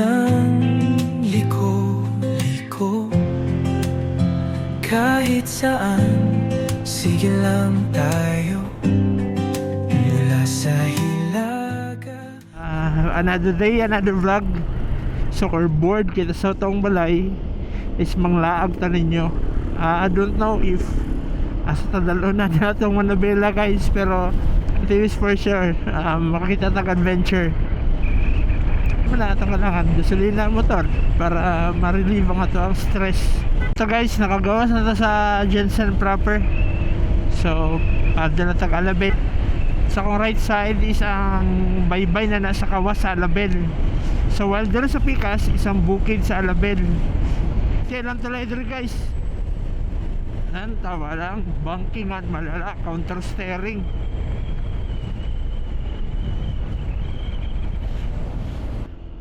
ng liko-liko. Kahit saan, sige lang tayo. Mula sa hilaga. Another day, another vlog. Scoreboard kita sa tong balay is manglaag ta ninyo. I don't know if asa tadalo na natong Manabela guys, pero it is for sure makakita tag adventure. Wala itong kailangan gasolina motor para ma-relieve ang ato ang stress. So guys, nakagawas na to sa Jensen proper. So doon na tag Alabel. Sa kong right side is ang baybay na nasa kawas sa Alabel. So while doon sa Pikas, isang bukid sa Alabel. Kailan tuloy dito guys? Nantawa lang, bankingan malala, counter steering.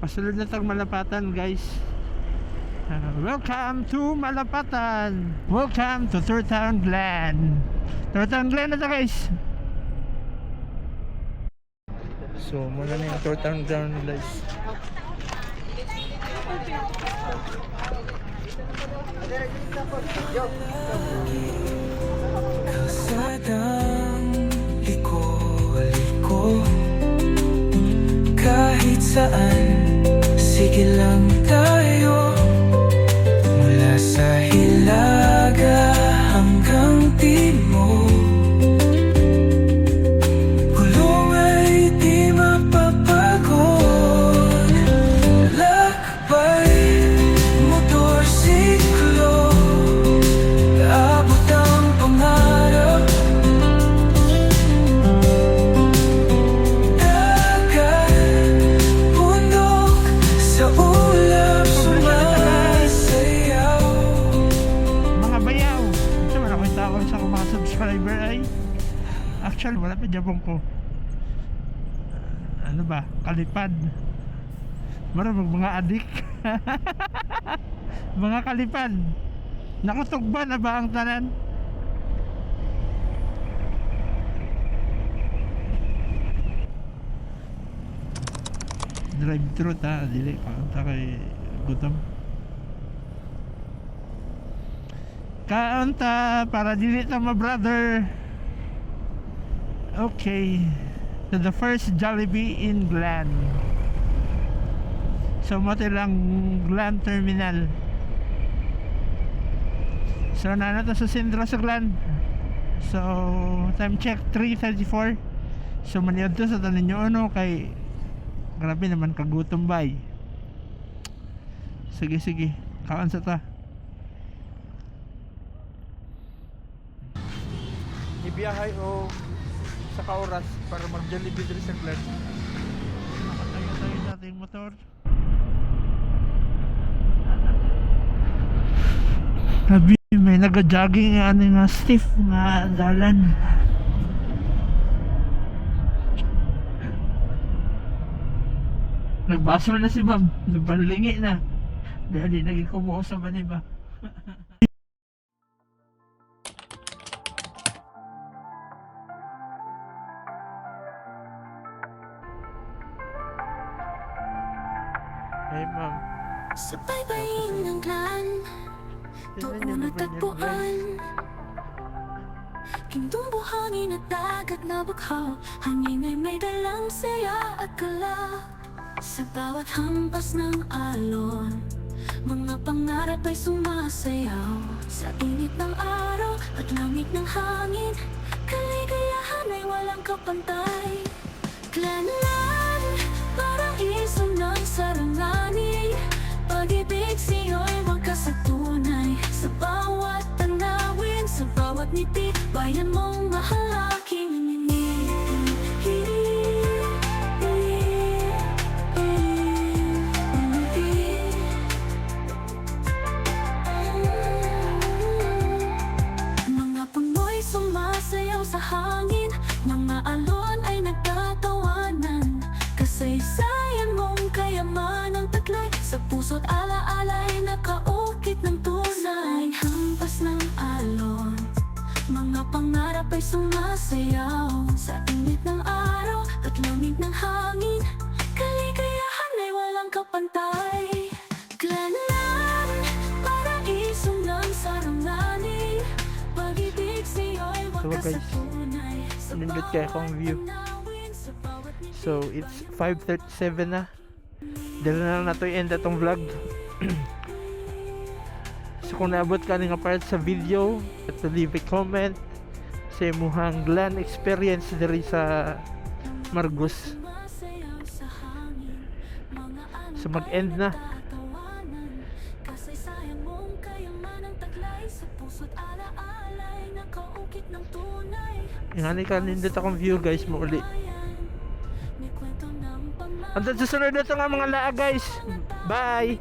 Pasulod na tag Malapatan guys. Welcome to Malapatan. Welcome to Third Town Glen. Third Town Glen na to guys. So muna na yung Third Town Glen guys. Kalsadang liko-liko. Kahit saan, sige lang tayo. Mula sa hilaga hanggang timog. Gulong ay di mapapagod. Lakbay, motorsiklo. Abot ang pangarap. Dagat, bundok, sa ulap sumasayaw. Mga bayaw, ito wala ko tawag sa mga subscriber ay actually wala pa jabong ko. Ano ba? Kalipad. Maraming mga adik. Mga kalipad. Nakatugba na ba ang tanan? Drive thru ta, dili kaunta kay gutom. Kaunta para dili ta ma brother. Okay, to the first Jollibee in Glen. So mati lang Glen Terminal. So na to sa sentro sa Glen. So time check 3:34. So maniod to sa tanan nyo ano kay grabe naman kagutom bay. Sige sige, kaon sa ta. Ibiyahay o sa kauras para mag-Jollibee diri sa Glen. Nakatayo-tayo natin motor. Sabi may nag-jogging nga ano nga stiff nga dalan. Nagbasol na si Ma'am, nagbalingi na. Dahil naging kumuha sa maniba. Hey Ma'am. Sa baybayin ng Glen, doon natagpuan. Kingdong buhangin at dagat na bughaw, hangin ay may dalang saya at gala. Sa bawat hampas ng alon, mga pangarap ay sumasayaw. Sa init ng araw at lamig ng hangin, kaligayahan ay walang kapantay. Glenland, paraiso ng sarangani. Pag-ibig sa'yo'y wagas at tunay. Sa bawat tanawin, sa bawat ngiti, bayan mong mahal aking mga puno'y sumasayaw sa hangin, mga alon ay nagtatawanan. Kasaysayan mong kayamanang taglay, sa puso't alaala ay nakaukit ng tunay. Hampas ng alon, mga pangarap ay sumasayaw. Sa init ng araw at lamig ng hangin, kaligayahan ay walang kapantay. guys. Nindot kaya akong view. So it's 5:37 na. Dala na nato i-end atong vlog. So kung naabot ka nga part sa video, to leave a comment sa imuhang land experience diri sa Margus. So mag-end na. Ingani ka nindot akong view guys mo uli. Hanggang susunod na ito nga mga laa guys. Bye!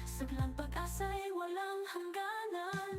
Saglang pag-asa'y walang hangganan.